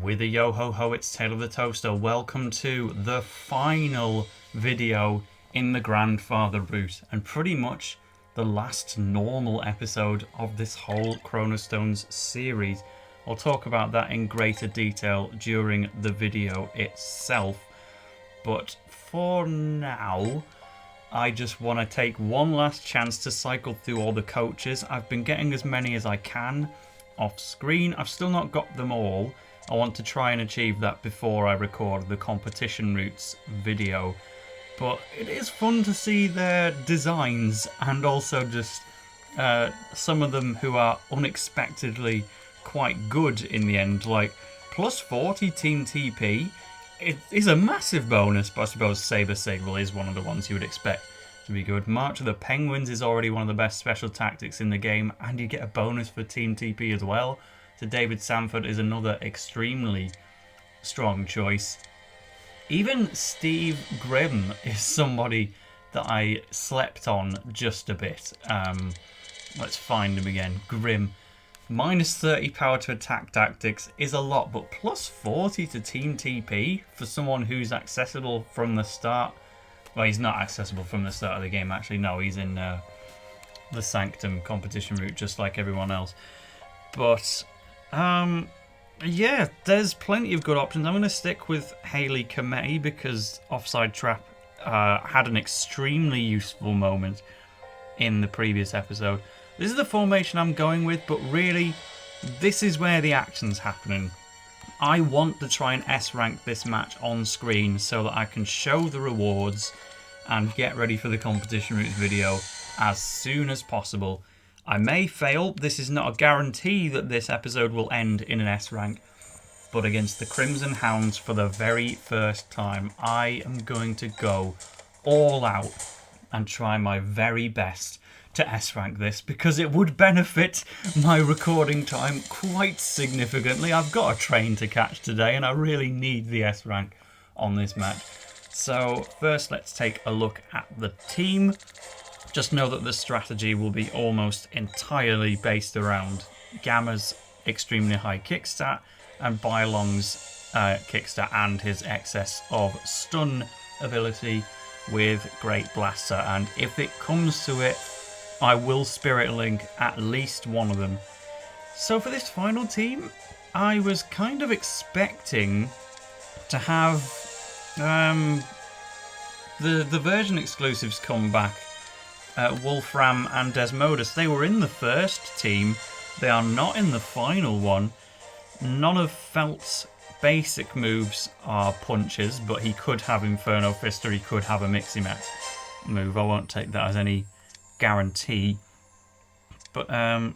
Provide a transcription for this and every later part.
With a yo-ho-ho, it's Tale of the Toaster. Welcome to the final video in the Grandfather route, and pretty much the last normal episode of this whole Chrono Stones series. I'll talk about that in greater detail during the video itself, but for now, I just want to take one last chance to cycle through all the coaches. I've been getting as many as I can off screen. I've still not got them all. I want to try and achieve that before I record the competition routes video. But it is fun to see their designs, and also just some of them who are unexpectedly quite good in the end. Like plus 40 Team TP. It is a massive bonus, but I suppose Saber Sable is one of the ones you would expect to be good. March of the Penguins is already one of the best special tactics in the game, and you get a bonus for Team TP as well. So David Sanford is another extremely strong choice. Even Steve Grimm is somebody that I slept on just a bit. Let's find him again. Grimm. Minus 30 power to attack tactics is a lot, but plus 40 to Team TP for someone who's accessible from the start. Well, he's not accessible from the start of the game, actually. No, he's in the Sanctum competition route, just like everyone else. But yeah, there's plenty of good options. I'm going to stick with Haley Kamei because Offside Trap had an extremely useful moment in the previous episode. This is the formation I'm going with, but really, this is where the action's happening. I want to try and S-rank this match on screen so that I can show the rewards and get ready for the competition routes video as soon as possible. I may fail. This is not a guarantee that this episode will end in an S-rank, but against the Crimson Hounds for the very first time, I am going to go all out and try my very best to S-rank this, because it would benefit my recording time quite significantly. I've got a train to catch today, and I really need the S-rank on this match. So first, let's take a look at the team. Just know that the strategy will be almost entirely based around Gamma's extremely high kickstat and Bylong's kickstat and his excess of stun ability with Great Blaster. And if it comes to it, I will Spirit Link at least one of them. So for this final team, I was kind of expecting to have the version exclusives come back. Wolfram and Desmodus, they were in the first team. They are not in the final one. None of Felt's basic moves are punches, but he could have Inferno Fist or he could have a Miximax move. I won't take that as any guarantee. But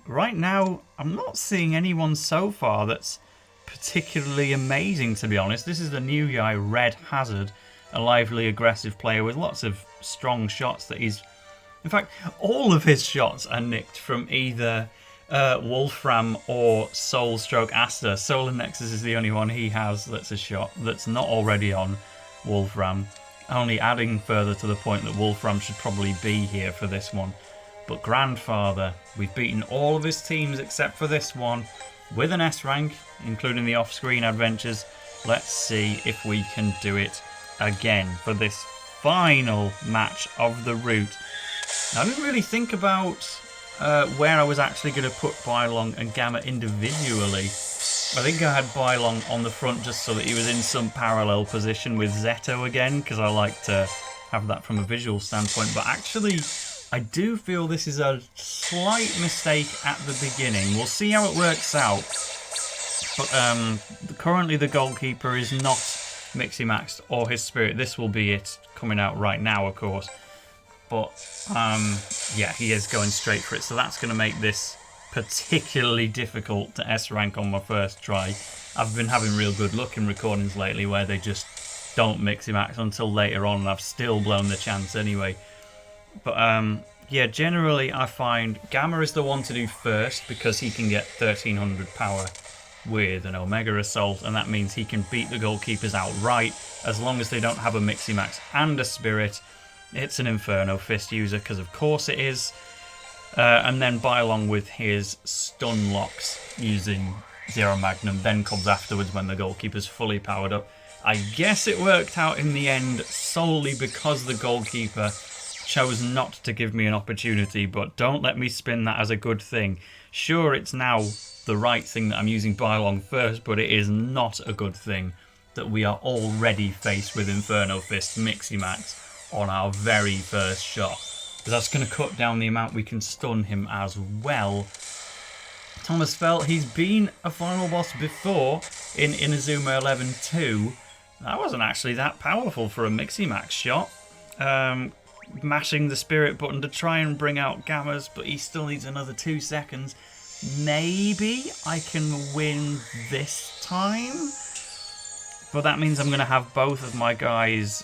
right now, I'm not seeing anyone so far that's particularly amazing, to be honest. This is the new guy, Redd Hazzard, a lively, aggressive player with lots of strong shots that he's... In fact, all of his shots are nicked from either Wolfram or Soul Aster. Solar Nexus is the only one he has that's a shot that's not already on Wolfram. Only adding further to the point that Wolfram should probably be here for this one. But Grandfather, we've beaten all of his teams except for this one with an S rank, including the off-screen adventures. Let's see if we can do it again for this final match of the route. Now, I didn't really think about where I was actually going to put Bylong and Gamma individually. I think I had Bylong on the front just so that he was in some parallel position with Zeto again, because I like to have that from a visual standpoint. But actually, I do feel this is a slight mistake at the beginning. We'll see how it works out. But currently the goalkeeper is not Miximaxed or his Spirit. This will be it coming out right now, of course. But yeah, he is going straight for it. So that's going to make this particularly difficult to S-rank on my first try. I've been having real good luck in recordings lately where they just don't Miximax until later on, and I've still blown the chance anyway. But yeah, generally I find Gamma is the one to do first because he can get 1300 power with an Omega Assault, and that means he can beat the goalkeepers outright as long as they don't have a Miximax and a Spirit. It's an Inferno Fist user, because of course it is. And then Bylong with his stun locks using Zero Magnum then comes afterwards when the goalkeeper's fully powered up. I guess it worked out in the end solely because the goalkeeper chose not to give me an opportunity, but don't let me spin that as a good thing. Sure, it's now the right thing that I'm using Bylong first, but it is not a good thing that we are already faced with Inferno Fist Miximax on our very first shot. Because that's going to cut down the amount we can stun him as well. Thomas Felt, he's been a final boss before in Inazuma 11-2. That wasn't actually that powerful for a Miximax shot. Mashing the spirit button to try and bring out Gammas, but he still needs another 2 seconds. Maybe I can win this time? But that means I'm going to have both of my guys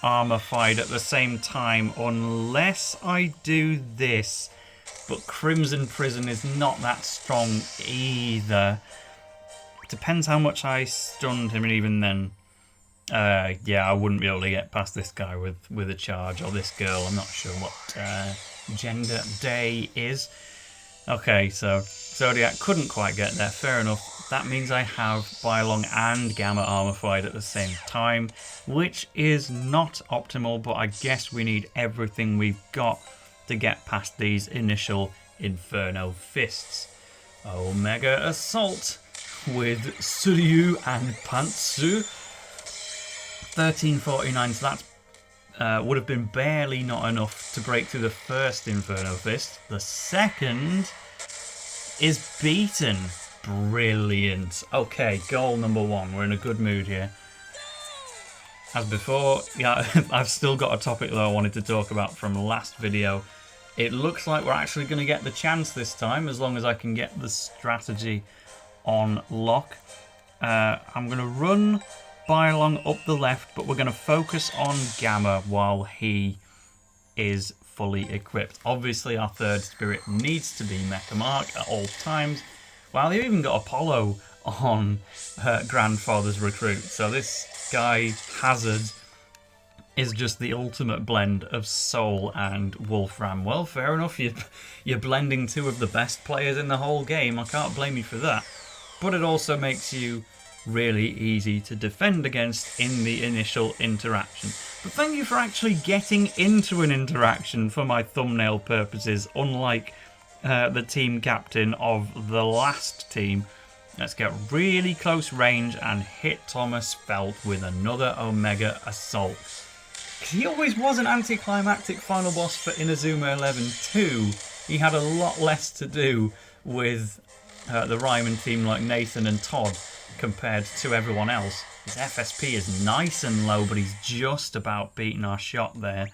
armor-fied at the same time, unless I do this. But Crimson Prison is not that strong either. Depends how much I stunned him, and even then, yeah, I wouldn't be able to get past this guy with a charge, or this girl. I'm not sure what gender day is. Okay, so Zodiac couldn't quite get there. Fair enough. That means I have Bylong and Gamma armor-fied at the same time, which is not optimal, but I guess we need everything we've got to get past these initial Inferno Fists. Omega Assault with Suryu and Pantsu. 1349, so that would have been barely not enough to break through the first Inferno Fist. The second is beaten. Brilliant. Okay, goal number 1. We're in a good mood here. As before, yeah, I've still got a topic that I wanted to talk about from the last video. It looks like we're actually going to get the chance this time, as long as I can get the strategy on lock. I'm going to run Bylong up the left, but we're going to focus on Gamma while he is fully equipped. Obviously, our third spirit needs to be Mecha Mark at all times. Wow, they've even got Apollo on Grandfather's recruit. So this guy, Hazzard, is just the ultimate blend of Soul and Wolfram. Well, fair enough, you're blending 2 of the best players in the whole game. I can't blame you for that. But it also makes you really easy to defend against in the initial interaction. But thank you for actually getting into an interaction for my thumbnail purposes, unlike the team captain of the last team. Let's get really close range and hit Thomas Felt with another Omega Assault. He always was an anticlimactic final boss for Inazuma 11-2. He had a lot less to do with the Ryman team like Nathan and Todd compared to everyone else. His FSP is nice and low, but he's just about beating our shot there.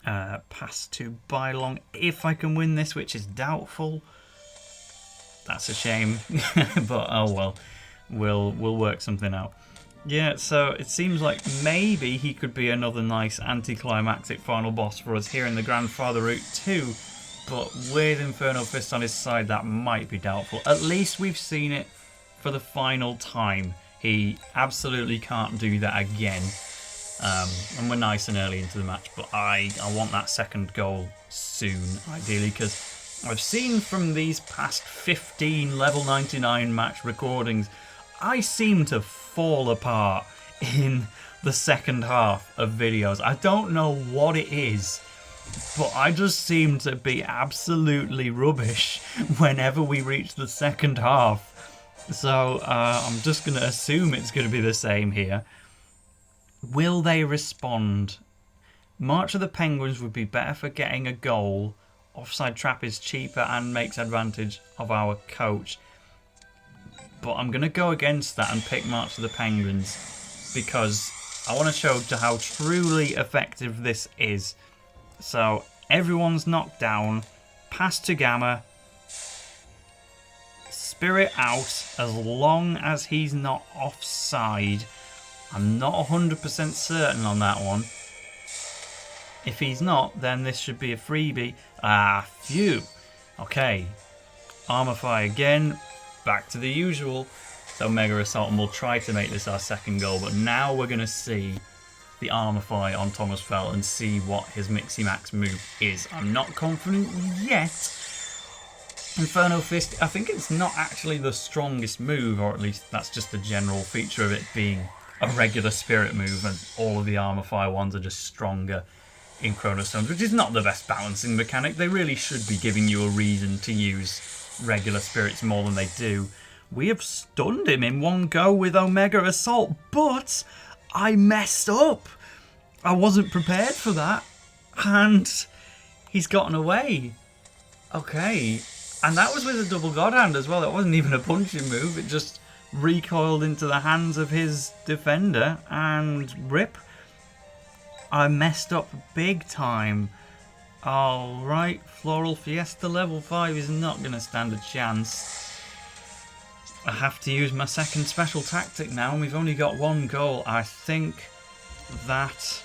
Pass to Bylong if I can win this, which is doubtful. That's a shame, but oh well, we'll work something out. Yeah, so it seems like maybe he could be another nice anticlimactic final boss for us here in the Grandfather route too, but with Inferno Fist on his side, that might be doubtful. At least we've seen it for the final time. He absolutely can't do that again. And we're nice and early into the match, but I want that second goal soon, ideally, because I've seen from these past 15 level 99 match recordings, I seem to fall apart in the second half of videos. I don't know what it is, but I just seem to be absolutely rubbish whenever we reach the second half. So I'm just going to assume it's going to be the same here. Will they respond? March of the Penguins would be better for getting a goal. Offside trap is cheaper and makes advantage of our coach. But I'm going to go against that and pick March of the Penguins because I want to show how truly effective this is. So everyone's knocked down. Pass to Gamma. Spirit out as long as he's not offside. I'm not 100% certain on that one. If he's not, then this should be a freebie. Ah, phew. Okay. Armorfy again. Back to the usual. Omega Assault, and we'll try to make this our second goal. But now we're going to see the Armorfy on Thomas Felt and see what his Miximax move is. I'm not confident yet. Inferno Fist, I think it's not actually the strongest move, or at least that's just the general feature of it being a regular spirit move, and all of the Armor Fire ones are just stronger in Chrono Stones, which is not the best balancing mechanic. They really should be giving you a reason to use regular spirits more than they do. We have stunned him in one go with Omega Assault, but I messed up. I wasn't prepared for that, and he's gotten away. Okay, and that was with a double God Hand as well. It wasn't even a punching move. It just recoiled into the hands of his defender, and rip. I messed up big time. Alright, Floral Fiesta level 5 is not going to stand a chance. I have to use my second special tactic now, and we've only got one goal. I think that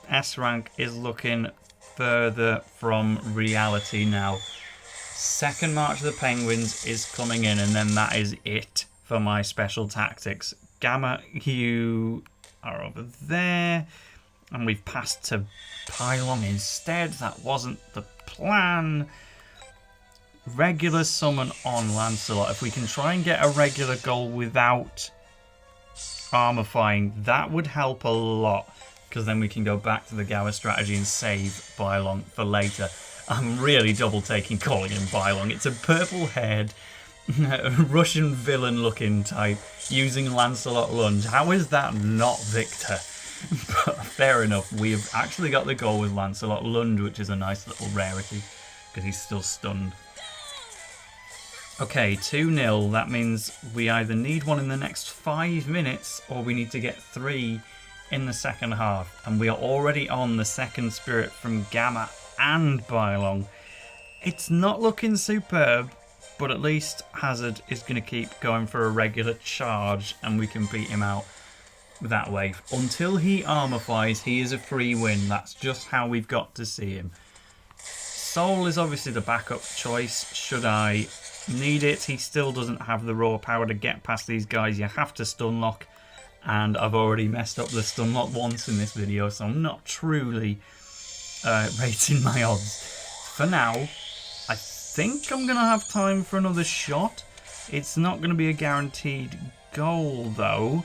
S rank is looking further from reality now. Second March of the Penguins is coming in, and then that is it for my special tactics. Gamma, you are over there, and we've passed to Pylon instead. That wasn't the plan. Regular summon on Lancelot. If we can try and get a regular goal without armorifying, that would help a lot, because then we can go back to the Gower strategy and save Bylong for later. I'm really double taking calling him Bylong. It's a purple-haired Russian villain-looking type using Lancelot Lunge. How is that not Victor? But fair enough. We have actually got the goal with Lancelot Lunge, which is a nice little rarity, because he's still stunned. Okay, 2-0. That means we either need one in the next 5 minutes, or we need to get 3 in the second half. And we are already on the second spirit from Gamma and Bylong. It's not looking superb, but at least Hazzard is going to keep going for a regular charge, and we can beat him out that way. Until he armorifies, he is a free win. That's just how we've got to see him. Soul is obviously the backup choice should I need it. He still doesn't have the raw power to get past these guys. You have to stun lock, and I've already messed up the stun lock once in this video, so I'm not truly rating my odds. For now, I think I'm going to have time for another shot. It's not going to be a guaranteed goal though.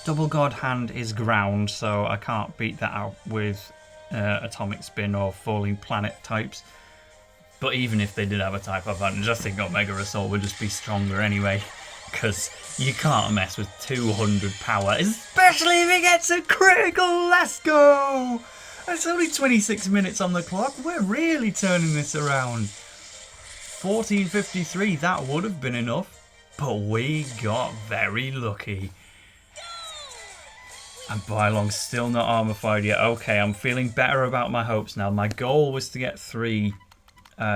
Double God Hand is ground, so I can't beat that out with Atomic Spin or Falling Planet types. But even if they did have a type advantage, I think Omega Assault would just be stronger anyway, because you can't mess with 200 power, especially if it gets a critical. Let's go! It's only 26 minutes on the clock. We're really turning this around. 14:53, that would have been enough, but we got very lucky. And Bylong's still not armorified yet. Okay, I'm feeling better about my hopes now. My goal was to get 3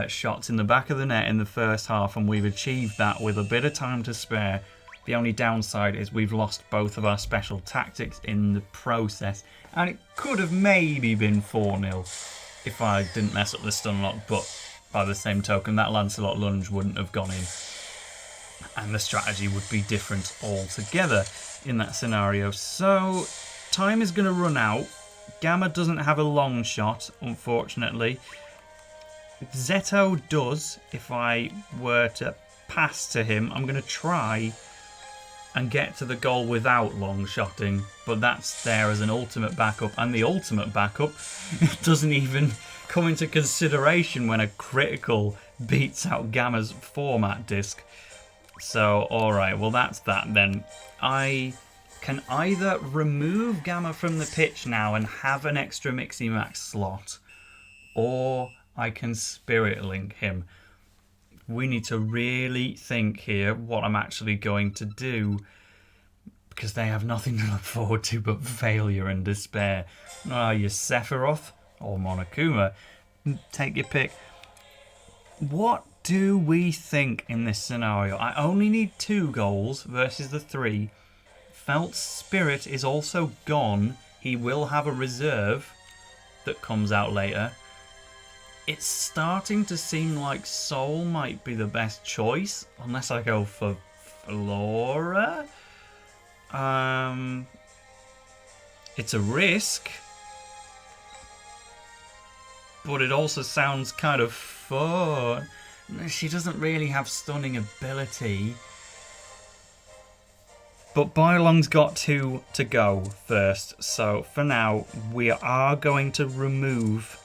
shots in the back of the net in the first half, and we've achieved that with a bit of time to spare. The only downside is we've lost both of our special tactics in the process, and it could have maybe been 4-0 if I didn't mess up the stun lock, but by the same token, that Lancelot Lunge wouldn't have gone in, and the strategy would be different altogether in that scenario. So time is going to run out. Gamma doesn't have a long shot, unfortunately. Zeto does. If I were to pass to him, I'm going to try and get to the goal without long shotting, but that's there as an ultimate backup, and the ultimate backup doesn't even come into consideration when a critical beats out Gamma's format disc. So, alright, well that's that then. I can either remove Gamma from the pitch now and have an extra Mixie Max slot, or I can Spirit Link him. We need to really think here what I'm actually going to do, because they have nothing to look forward to but failure and despair. You Sephiroth or Monokuma, take your pick. What do we think in this scenario? I only need 2 goals versus the 3. Felt's Spirit is also gone. He will have a reserve that comes out later. It's starting to seem like Soul might be the best choice, unless I go for Flora. It's a risk, but it also sounds kind of fun. She doesn't really have stunning ability. But Bylong's got to go first. So for now, we are going to remove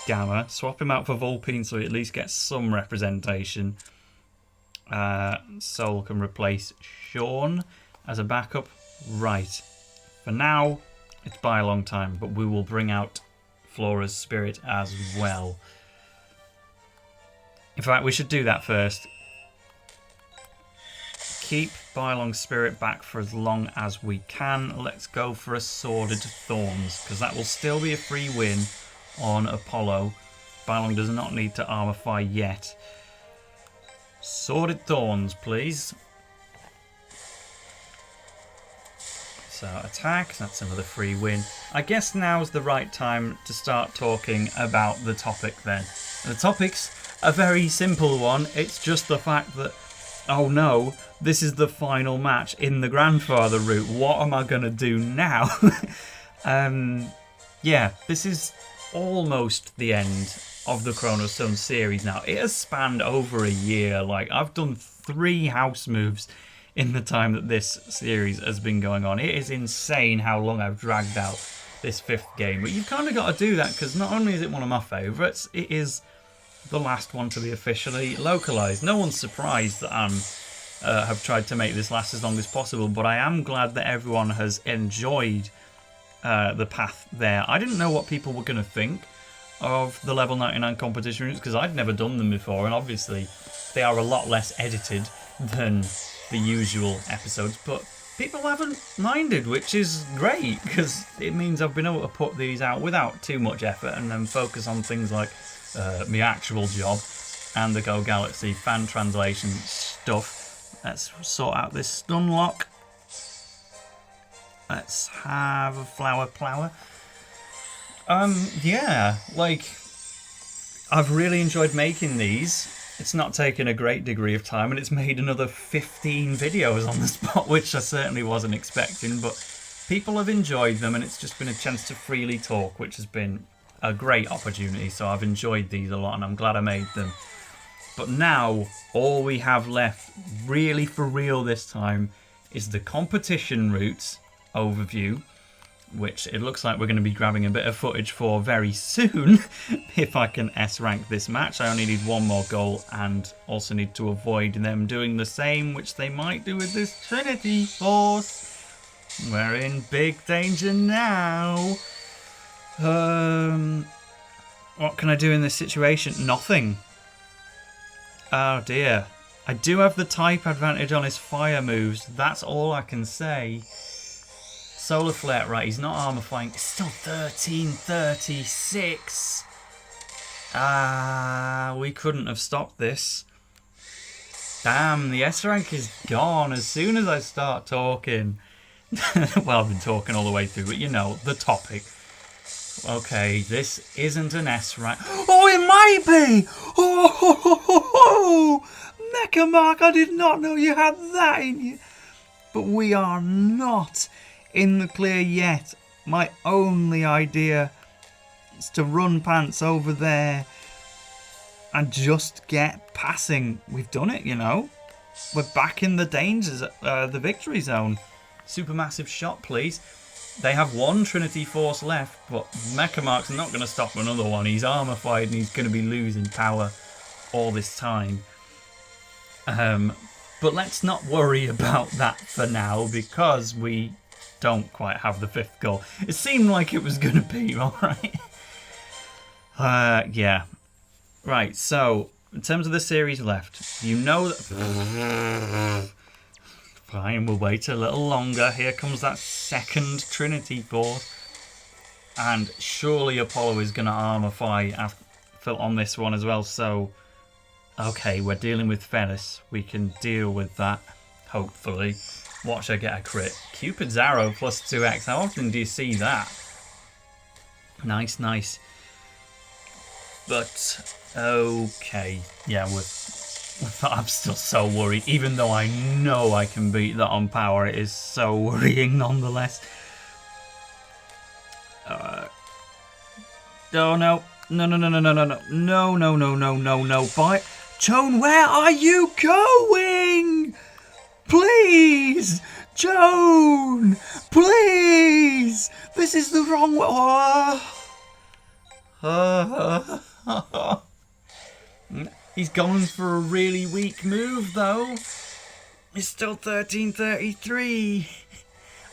Gamma. Swap him out for Vulpine so he at least gets some representation. Soul can replace Sean as a backup. Right. For now, it's Bylong time. But we will bring out Flora's spirit as well. In fact, we should do that first. Keep Bylong's spirit back for as long as we can. Let's go for a Sordid Thorns, because that will still be a free win on Apollo. Bylong does not need to Armorify yet. Sordid Thorns, please. So attack, that's another free win. I guess now's the right time to start talking about the topic then. The topic's a very simple one. It's just the fact that, oh no, this is the final match in the Grandfather route. What am I going to do now? Yeah, this is almost the end of the Chrono Stones series now. It has spanned over a year. Like, I've done 3 house moves in the time that this series has been going on. It is insane how long I've dragged out this 5th game. But you've kind of got to do that because not only is it one of my favourites, it is the last one to be officially localised. No one's surprised that I have tried to make this last as long as possible, but I am glad that everyone has enjoyed the path there. I didn't know what people were going to think of the level 99 competition routes because I'd never done them before, and obviously they are a lot less edited than the usual episodes, but people haven't minded, which is great because it means I've been able to put these out without too much effort and then focus on things like my actual job and the Go Galaxy fan translation stuff. Let's sort out this stun lock. Let's have a flower plower. Yeah, like, I've really enjoyed making these. It's not taken a great degree of time, and it's made another 15 videos on the spot, which I certainly wasn't expecting, but people have enjoyed them, and it's just been a chance to freely talk, which has been a great opportunity, so I've enjoyed these a lot, and I'm glad I made them. But now, all we have left, really for real this time, is the competition routes overview, which it looks like we're going to be grabbing a bit of footage for very soon if I can S-rank this match. I only need one more goal and also need to avoid them doing the same, which they might do with this Trinity Force. We're in big danger now. What can I do in this situation? Nothing. Oh dear. I do have the type advantage on his fire moves. That's all I can say. Solar Flare, right, he's not armorifying. It's still 1336. We couldn't have stopped this. Damn, the S rank is gone as soon as I start talking. Well, I've been talking all the way through, but you know, the topic. Okay, this isn't an S rank. Oh, it might be! Oh, Mecha Mark, I did not know you had that in you. But we are not in the clear yet. My only idea is to run pants over there and just get passing. We've done it, you know. We're back in the dangers, the victory zone. Supermassive shot, please. They have one Trinity Force left, but Mecha Mark's not going to stop another one. He's armorified and he's going to be losing power all this time. But let's not worry about that for now because we don't quite have the 5th goal. It seemed like it was going to be, alright? Yeah. Right, so, in terms of the series left, you know that... Fine, we'll wait a little longer. Here comes that 2nd Trinity Force. And surely Apollo is going to armorify on this one as well, so... Okay, we're dealing with Ferris. We can deal with that, hopefully. Watch her get a crit. Cupid's arrow plus 2x. How often do you see that? Nice, nice. But, okay. Yeah, I'm still so worried. Even though I know I can beat that on power, it is so worrying nonetheless. Oh no. No, no, no, no, no, no, no, no, no, no, no, no, no. Joan, where are you going? Please! Joan! Please! This is the wrong way. He's going for a really weak move, though. It's still 1333.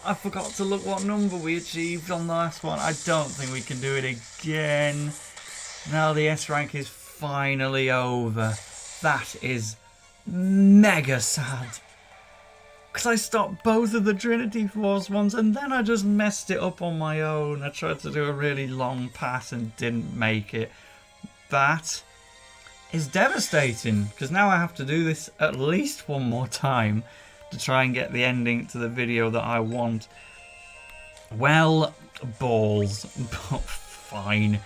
I forgot to look what number we achieved on the last one. I don't think we can do it again. Now the S rank is finally over. That is mega sad. Because I stopped both of the Trinity Force ones and then I just messed it up on my own. I tried to do a really long pass and didn't make it. That is devastating, because now I have to do this at least one more time to try and get the ending to the video that I want. Well, balls, but fine.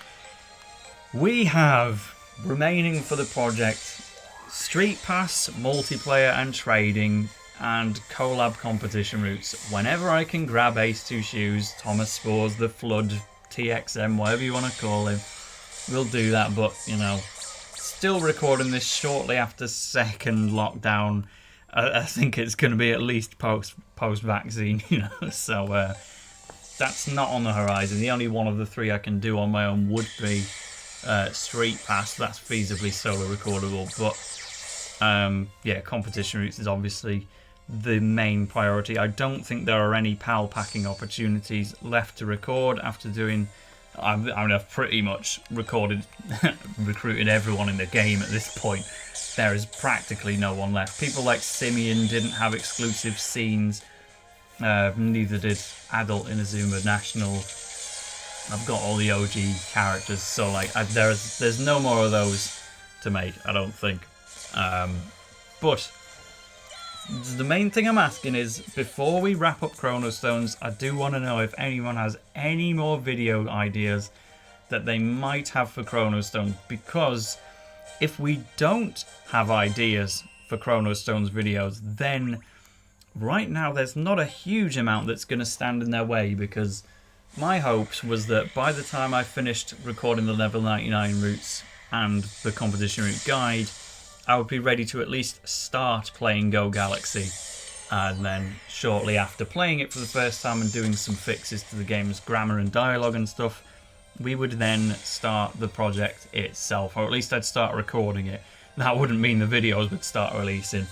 We have remaining for the project Street Pass, multiplayer and trading, and collab competition routes. Whenever I can grab Ace 2 Shoes, Thomas Spoors, the Flood, TXM, whatever you want to call him, we'll do that. But, you know, still recording this shortly after second lockdown. I think it's going to be at least post-vaccine, you know, so that's not on the horizon. The only one of the three I can do on my own would be Street Pass. That's feasibly solo recordable, but yeah, competition routes is obviously the main priority. I don't think there are any PAL packing opportunities left to record after doing... I mean, I've pretty much recruited everyone in the game at this point. There is practically no one left. People like Simeon didn't have exclusive scenes. Neither did Adult Inazuma National. I've got all the OG characters, so like there's no more of those to make, I don't think. But the main thing I'm asking is, before we wrap up Chrono Stones, I do want to know if anyone has any more video ideas that they might have for Chrono Stones, because if we don't have ideas for Chrono Stones videos, then right now there's not a huge amount that's going to stand in their way, because my hopes was that by the time I finished recording the level 99 routes and the competition route guide, I would be ready to at least start playing Go Galaxy. And then shortly after playing it for the first time and doing some fixes to the game's grammar and dialogue and stuff, we would then start the project itself, or at least I'd start recording it. That wouldn't mean the videos would start releasing.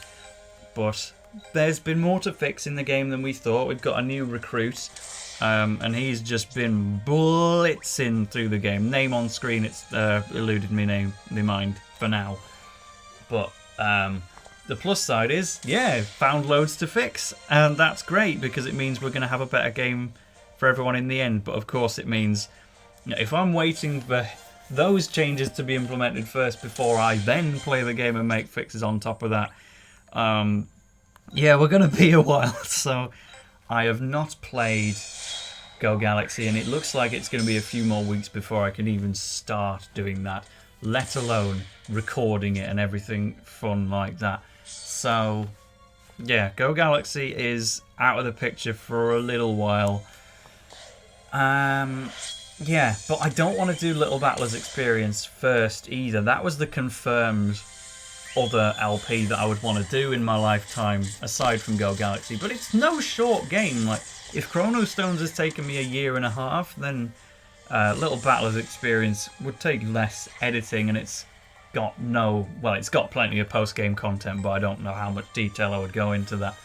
But there's been more to fix in the game than we thought. We've got a new recruit, and he's just been blitzing through the game. Name on screen, it's eluded me mind for now. But the plus side is, yeah, found loads to fix, and that's great because it means we're going to have a better game for everyone in the end. But of course it means, you know, if I'm waiting for those changes to be implemented first before I then play the game and make fixes on top of that, yeah, we're going to be a while. So I have not played Go Galaxy, and it looks like it's going to be a few more weeks before I can even start doing that, let alone recording it and everything fun like that. So yeah, Go Galaxy is out of the picture for a little while. Yeah, but I don't want to do Little Battlers Experience first either. That was the confirmed other LP that I would want to do in my lifetime aside from Go Galaxy. But it's no short game. Like, if Chrono Stones has taken me a year and a half, then Little Battlers Experience would take less editing, and it's got it's got plenty of post-game content, but I don't know how much detail I would go into that.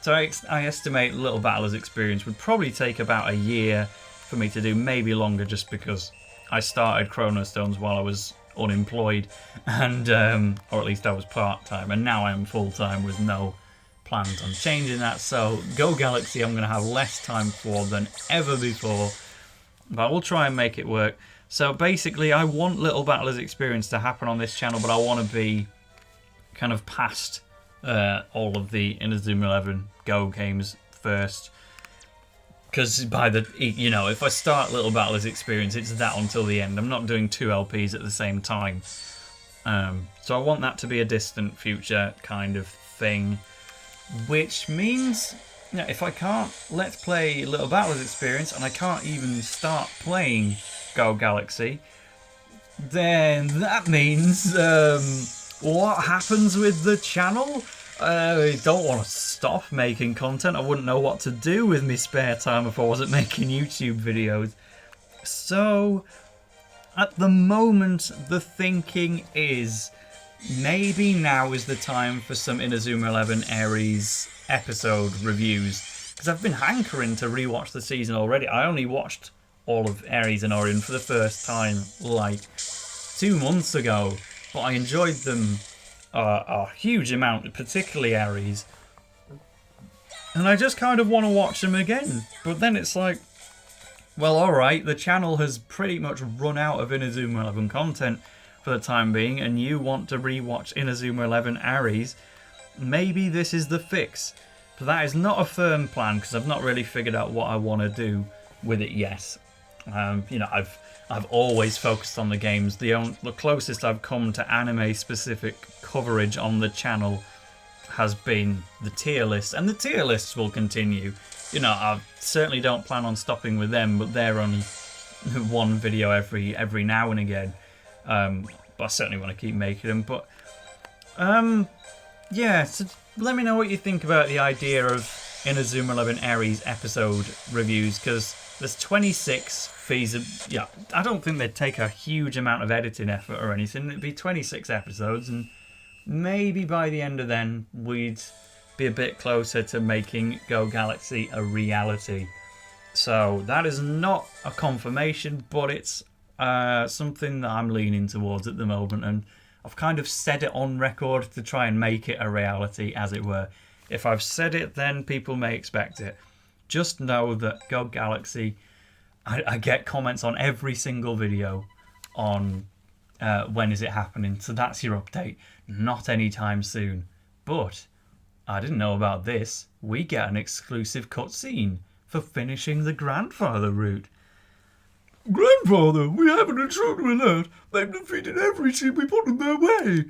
So I estimate Little Battlers Experience would probably take about a year for me to do, maybe longer, just because I started Chrono Stones while I was unemployed, and or at least I was part-time, and now I'm full-time with no plans on changing that. So Go Galaxy I'm going to have less time for than ever before, but I will try and make it work. So basically, I want Little Battlers Experience to happen on this channel, but I want to be kind of past all of the Inazuma 11 Go games first. Because if I start Little Battlers Experience, it's that until the end. I'm not doing two LPs at the same time. So I want that to be a distant future kind of thing. Which means, if I can't Let's Play Little Battlers Experience and I can't even start playing Go Galaxy, then that means, what happens with the channel? I don't want to stop making content. I wouldn't know what to do with my spare time if I wasn't making YouTube videos. So, at the moment, the thinking is maybe now is the time for some Inazuma 11 Aries episode reviews. Because I've been hankering to rewatch the season already. I only watched all of Aries and Orion for the first time like 2 months ago. But I enjoyed them a huge amount, particularly Aries. And I just kind of want to watch them again. But then it's like, well, alright, the channel has pretty much run out of Inazuma 11 content for the time being, and you want to rewatch Inazuma 11 Aries, maybe this is the fix. But that is not a firm plan, because I've not really figured out what I want to do with it yet. You know, I've always focused on the games. The closest I've come to anime-specific coverage on the channel has been the tier list, and the tier lists will continue. You know, I certainly don't plan on stopping with them, but they're only one video every now and again. But I certainly want to keep making them. But yeah, so let me know what you think about the idea of Inazuma 11 Aries episode reviews, because there's 26 feasible. Yeah, I don't think they'd take a huge amount of editing effort or anything. It'd be 26 episodes, and maybe by the end of then we'd be a bit closer to making Go Galaxy a reality. So that is not a confirmation, but it's something that I'm leaning towards at the moment, and I've kind of said it on record to try and make it a reality, as it were. If I've said it, then people may expect it. Just know that Go Galaxy, I get comments on every single video on when is it happening, so that's your update. Not anytime soon. But I didn't know about this. We get an exclusive cutscene for finishing the Grandfather route. Grandfather, we have an intruder alert. They've defeated every team we put in their way.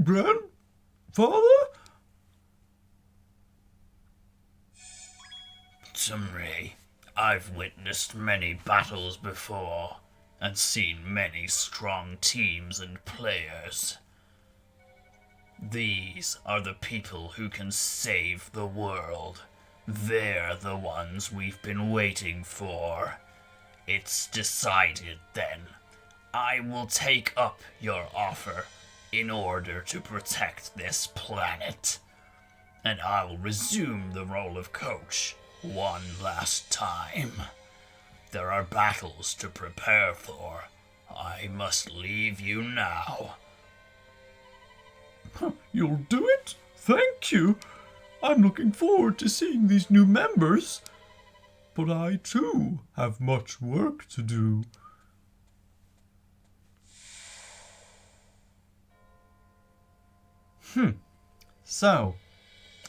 Grandfather? Ptumri, I've witnessed many battles before and seen many strong teams and players. These are the people who can save the world. They're the ones we've been waiting for. It's decided then. I will take up your offer in order to protect this planet. And I will resume the role of coach one last time. There are battles to prepare for. I must leave you now. You'll do it? Thank you. I'm looking forward to seeing these new members. But I too have much work to do. So,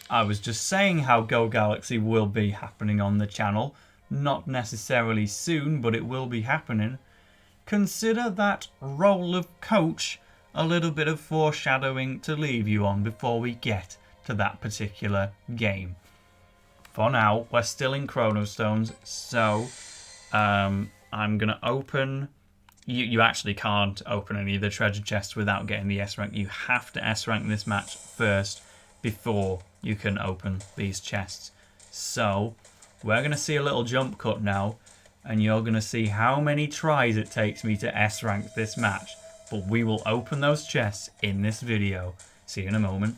I was just saying how Go Galaxy will be happening on the channel. Not necessarily soon, but it will be happening. Consider that role of coach a little bit of foreshadowing to leave you on before we get to that particular game. For now, we're still in Chrono Stones, so I'm going to open... You actually can't open any of the treasure chests without getting the S rank. You have to S rank this match first before you can open these chests. So, we're going to see a little jump cut now, and you're going to see how many tries it takes me to S rank this match. But we will open those chests in this video. See you in a moment.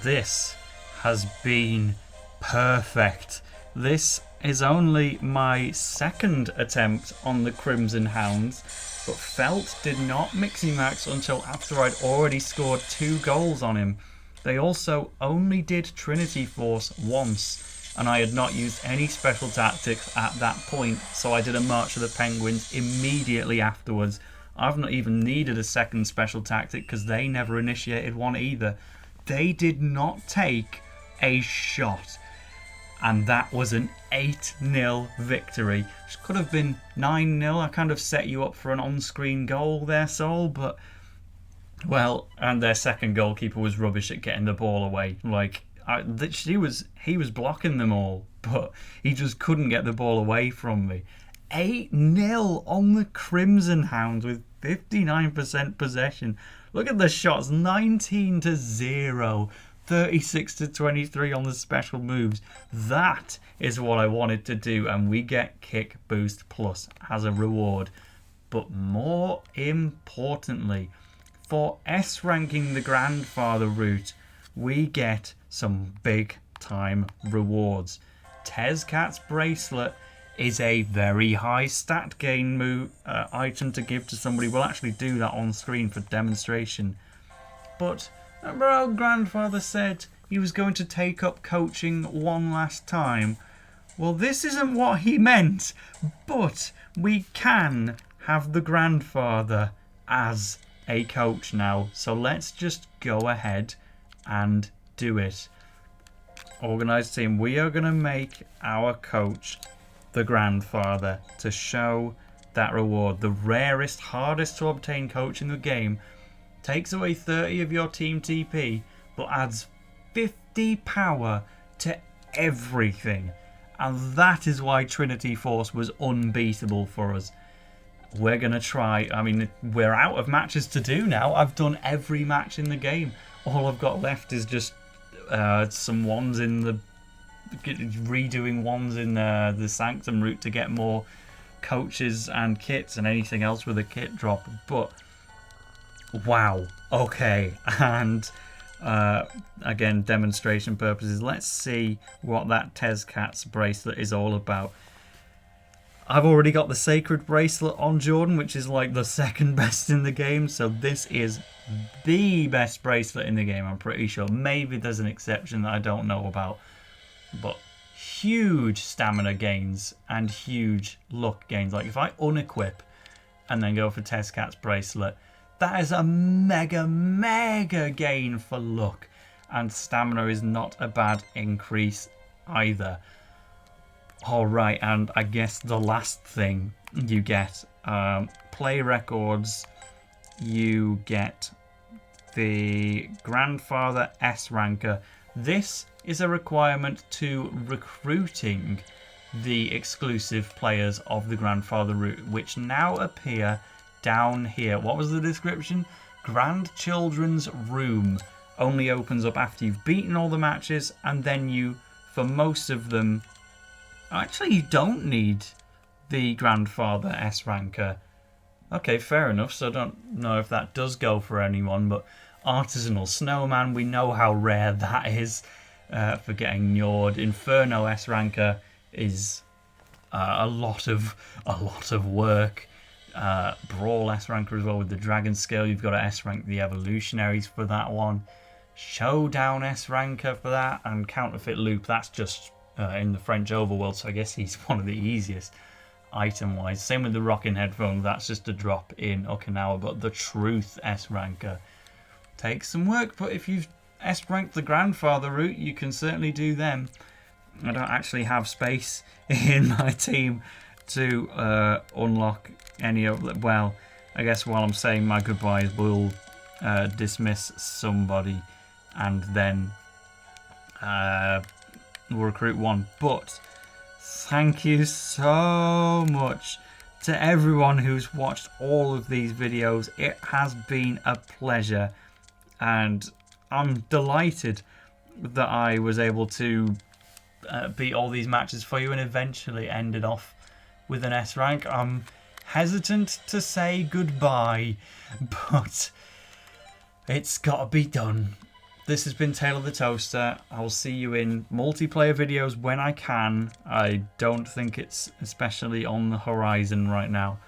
This has been perfect. This is only my second attempt on the Crimson Hounds, but Felt did not Mixie Max until after I'd already scored 2 goals on him. They also only did Trinity Force once, and I had not used any special tactics at that point, so I did a March of the Penguins immediately afterwards. I've not even needed a second special tactic because they never initiated one either. They did not take a shot. And that was an 8-0 victory. Which could have been 9-0. I kind of set you up for an on-screen goal there, Sol, but... Well, and their second goalkeeper was rubbish at getting the ball away. Like, he was blocking them all, but he just couldn't get the ball away from me. 8-0 on the Crimson Hounds with 59% possession. Look at the shots, 19-0, 36-23 on the special moves. That is what I wanted to do, and we get Kick Boost Plus as a reward. But more importantly, for S ranking the Grandfather route, we get some big time rewards. Tezcat's Bracelet is a very high stat gain item to give to somebody. We'll actually do that on screen for demonstration. But remember how Grandfather said he was going to take up coaching one last time? Well, this isn't what he meant, but we can have the Grandfather as a coach now. So let's just go ahead and do it. Organised team, we are going to make our coach the Grandfather to show that reward. The rarest, hardest to obtain coach in the game. Takes away 30 of your team TP, but adds 50 power to everything. And that is why Trinity Force was unbeatable for us. We're going to try. I mean, we're out of matches to do now. I've done every match in the game. All I've got left is just some ones in the... redoing ones in the Sanctum route to get more coaches and kits and anything else with a kit drop. But wow, okay. And again, demonstration purposes, let's see what that Tezcat's Bracelet is all about. I've already got the Sacred Bracelet on Jordan, which is like the second best in the game, so this is the best bracelet in the game, I'm pretty sure. Maybe there's an exception that I don't know about. But huge stamina gains and huge luck gains. Like if I unequip and then go for Tezcat's Bracelet, that is a mega gain for luck. And stamina is not a bad increase either. Alright, and I guess the last thing you get, play records, you get the Grandfather S ranker. This is a requirement to recruiting the exclusive players of the Grandfather route, which now appear down here. What was the description? Grandchildren's Room only opens up after you've beaten all the matches, and then you, for most of them, actually you don't need the Grandfather S ranker. Okay, fair enough, so I don't know if that does go for anyone, but Artisanal Snowman, we know how rare that is for getting Njord. Inferno S ranker is a lot of work. Brawl S ranker as well with the Dragon Scale. You've got to S rank the Evolutionaries for that one. Showdown S ranker for that, and Counterfeit Loop. That's just in the French overworld, so I guess he's one of the easiest item wise. Same with the Rocking Headphones. That's just a drop in Okinawa. But the Truth S ranker takes some work, but if you've S-ranked the Grandfather route, you can certainly do them. I don't actually have space in my team to unlock any of them. Well, I guess while I'm saying my goodbyes, we'll dismiss somebody and then we'll recruit one. But thank you so much to everyone who's watched all of these videos. It has been a pleasure, and I'm delighted that I was able to beat all these matches for you and eventually ended off with an S rank. I'm hesitant to say goodbye, but it's got to be done. This has been TaleOfTheToaster. I'll see you in multiplayer videos when I can. I don't think it's especially on the horizon right now.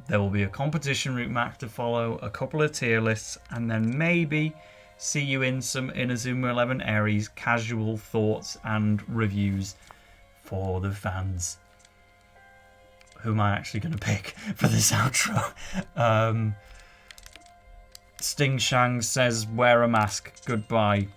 There will be a competition route map to follow, a couple of tier lists, and then maybe see you in some Inazuma 11 Aries casual thoughts and reviews for the fans. Who am I actually going to pick for this outro? Sting Shang says, wear a mask. Goodbye.